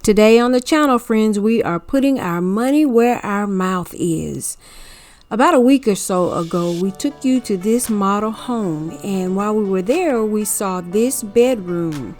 Today on the channel, friends, we are putting our money where our mouth is. About a week or so ago, we took you to this model home, and while we were there, we saw this bedroom.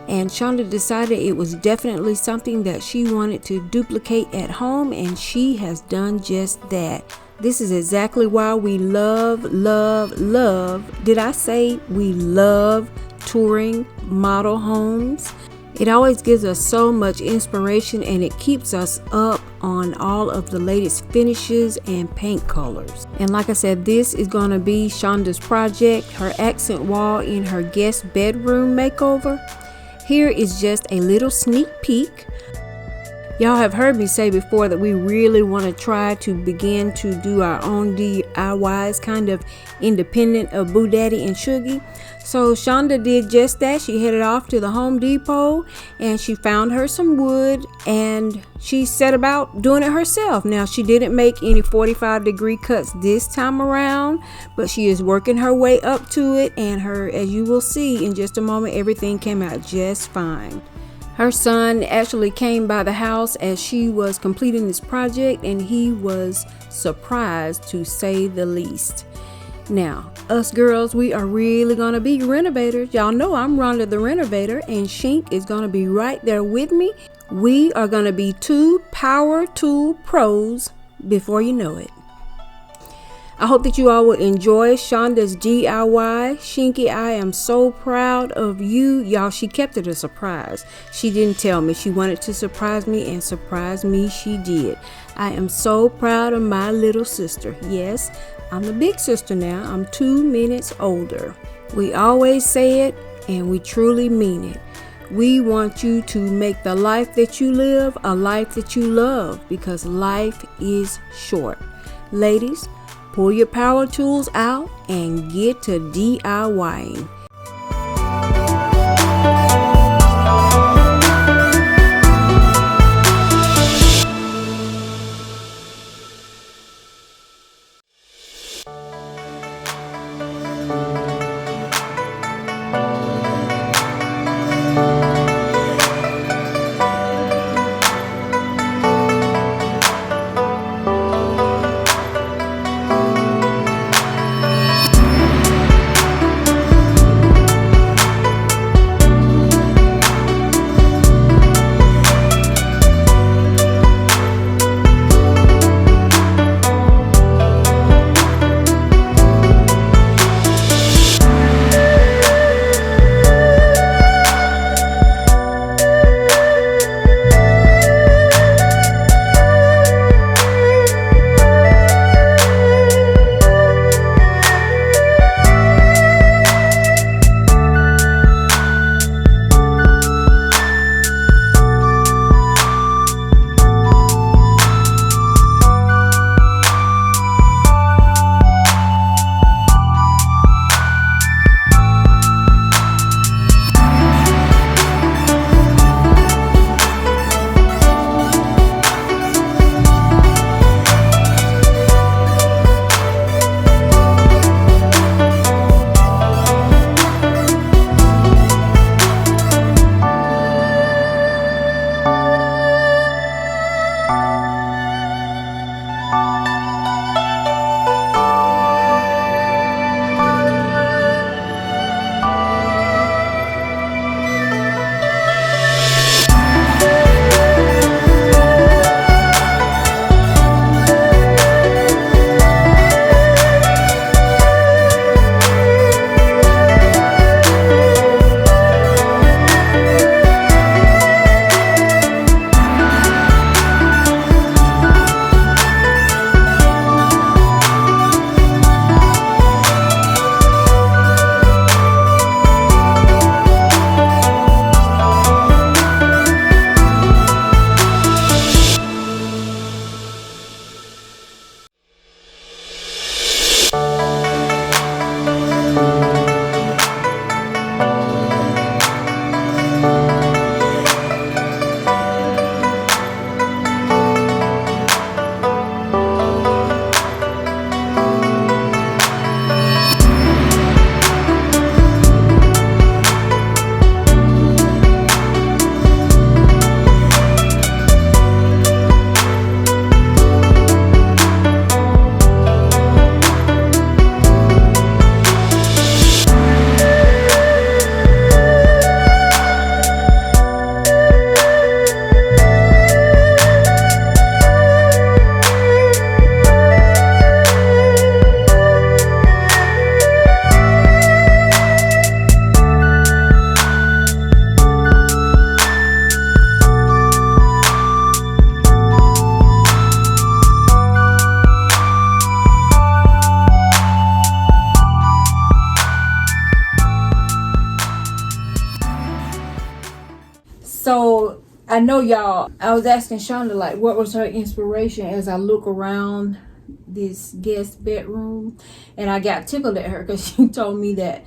And Shonda decided it was definitely something that she wanted to duplicate at home, and she has done just that. This is exactly why we love, did I say we love touring model homes? It always gives us so much inspiration, and it keeps us up on all of the latest finishes and paint colors. And like I said, this is going to be Shonda's project, her accent wall in her guest bedroom makeover. Here is just a little sneak peek. Y'all have heard me say before that we really want to try to begin to do our own DIYs, kind of independent of Boo Daddy and Shuggy. So Shonda did just that. She headed off to the Home Depot and she found her some wood and she set about doing it herself. Now, she didn't make any 45-degree cuts this time around, but she is working her way up to it, and as you will see in just a moment, everything came out just fine. Her son actually came by the house as she was completing this project, and he was surprised, to say the least. Now, us girls, we are really going to be renovators. Y'all know I'm Rhonda the Renovator, and Shink is going to be right there with me. We are going to be two power tool pros before you know it. I hope that you all will enjoy Shonda's DIY. Shinky, I am so proud of you. Y'all, she kept it a surprise. She didn't tell me. She wanted to surprise me, and surprise me she did. I am so proud of my little sister. Yes, I'm the big sister now. I'm 2 minutes older. We always say it, and we truly mean it. We want you to make the life that you live a life that you love, because life is short. Ladies, pull your power tools out and get to DIYing. I know y'all, I was asking Shonda like what was her inspiration as I look around this guest bedroom, and I got tickled at her because she told me that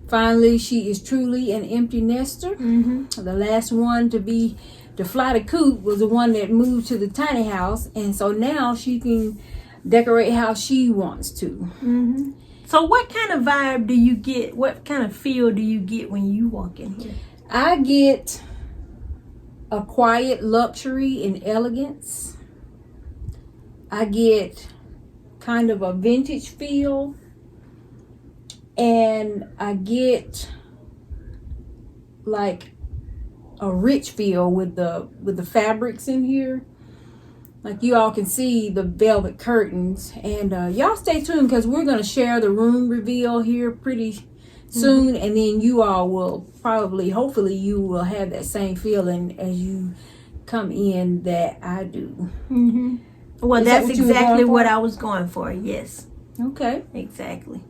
finally she is truly an empty nester. The last one to fly the coop was the one that moved to the tiny house, and so now she can decorate how she wants to. So what kind of vibe do you get? What kind of feel do you get when you walk in here? I get a quiet luxury and elegance. I get kind of a vintage feel, and I get like a rich feel with the fabrics in here. Like you all can see the velvet curtains, and y'all stay tuned because we're going to share the room reveal here pretty soon, and then you all will hopefully you will have that same feeling as you come in that I do. Well, that's exactly what I was going for. Yes. Okay. Exactly.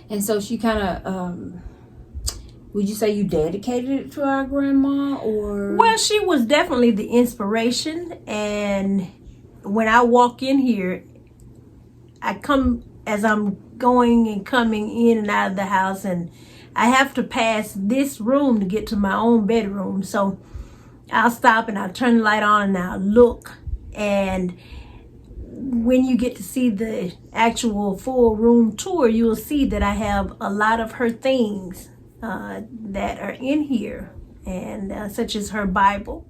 And so she kind of would you say you dedicated it to our grandma, or? Well, she was definitely the inspiration, and when I walk in here, I come as I'm going and coming in and out of the house, and I have to pass this room to get to my own bedroom. So I'll stop and I'll turn the light on and I'll look. And when you get to see the actual full room tour, you'll see that I have a lot of her things that are in here, and such as her Bible.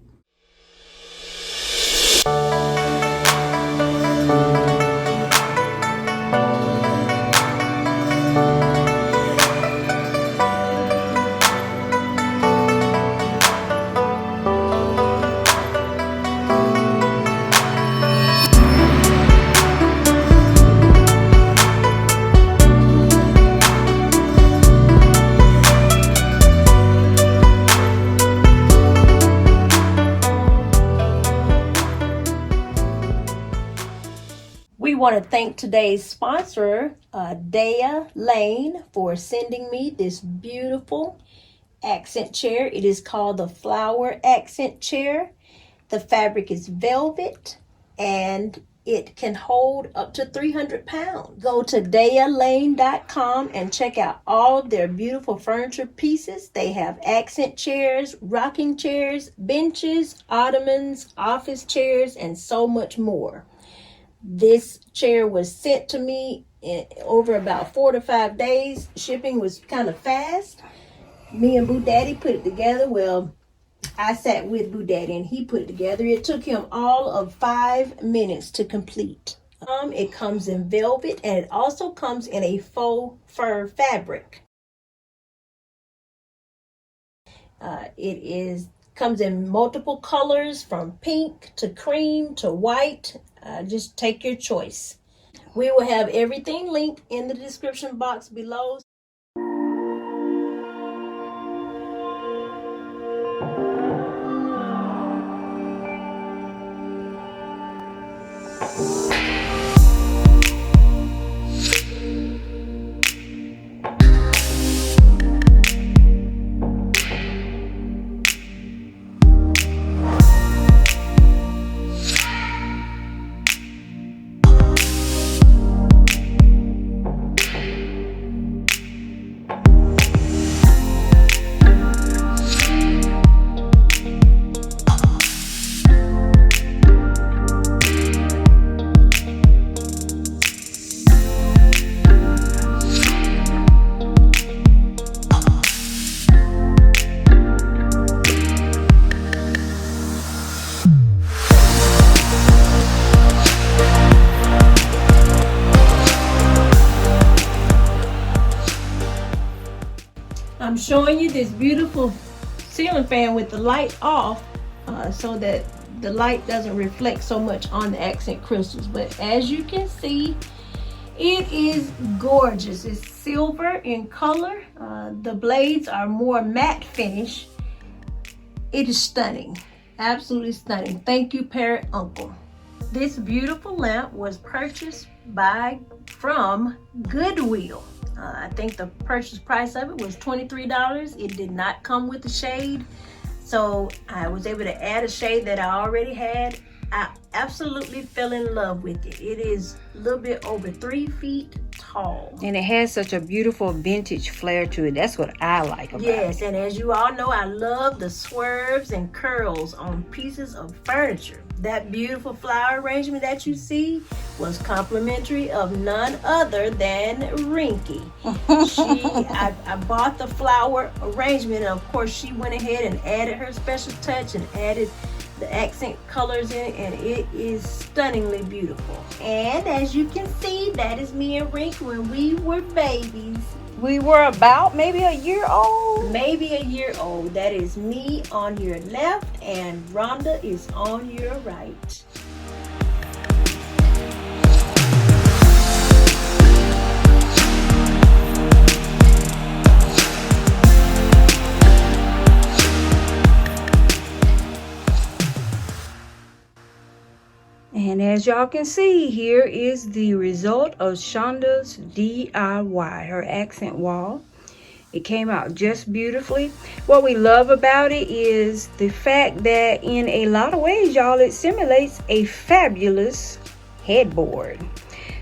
We want to thank today's sponsor, Dea Lane, for sending me this beautiful accent chair. It is called the Flower Accent Chair. The fabric is velvet and it can hold up to 300 pounds. Go to dealane.com and check out all of their beautiful furniture pieces. They have accent chairs, rocking chairs, benches, ottomans, office chairs, and so much more. This chair was sent to me in over about 4 to 5 days. Shipping was kind of fast. Me and Boo Daddy put it together. Well, I sat with Boo Daddy and he put it together. It took him all of 5 minutes to complete. It comes in velvet, and it also comes in a faux fur fabric. Comes in multiple colors, from pink to cream to white. Just take your choice. We will have everything linked in the description box below. I'm showing you this beautiful ceiling fan with the light off so that the light doesn't reflect so much on the accent crystals. But as you can see, it is gorgeous. It's silver in color. The blades are more matte finish. It is stunning, absolutely stunning. Thank you, Parrot Uncle. This beautiful lamp was purchased from Goodwill. I think the purchase price of it was $23. It did not come with the shade, So I was able to add a shade that I already had. I absolutely fell in love with it. It is a little bit over 3 feet tall. And it has such a beautiful vintage flair to it. That's what I like about it. Yes, and as you all know, I love the swerves and curls on pieces of furniture. That beautiful flower arrangement that you see was complimentary of none other than Rinky. I bought the flower arrangement, and of course she went ahead and added her special touch and added the accent colors in it, and it is stunningly beautiful. And as you can see, that is me and Rink when we were babies. We were about maybe a year old. Maybe a year old. That is me on your left, and Rhonda is on your right. And as y'all can see, here is the result of Shonda's DIY, her accent wall. It came out just beautifully. What we love about it is the fact that in a lot of ways, y'all, it simulates a fabulous headboard.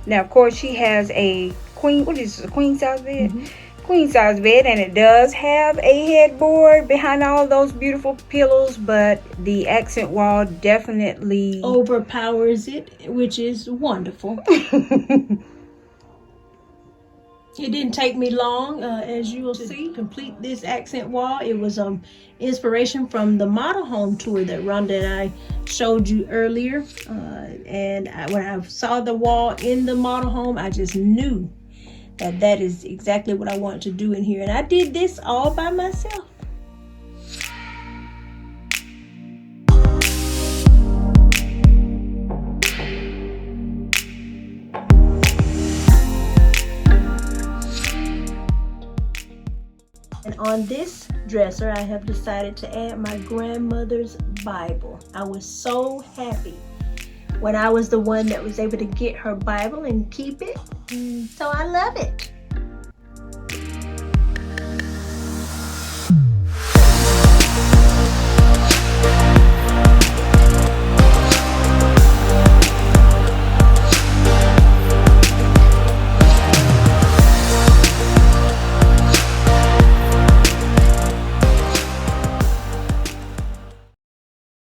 Now, of course, she has a queen size bed? Mm-hmm. Queen size bed, and it does have a headboard behind all those beautiful pillows, but the accent wall definitely overpowers it, which is wonderful. It didn't take me long, as you will see, complete this accent wall. It was inspiration from the model home tour that Rhonda and I showed you earlier. When I saw the wall in the model home, I just knew that is exactly what I wanted to do in here. And I did this all by myself. And on this dresser, I have decided to add my grandmother's Bible. I was so happy when I was the one that was able to get her Bible and keep it. So I love it.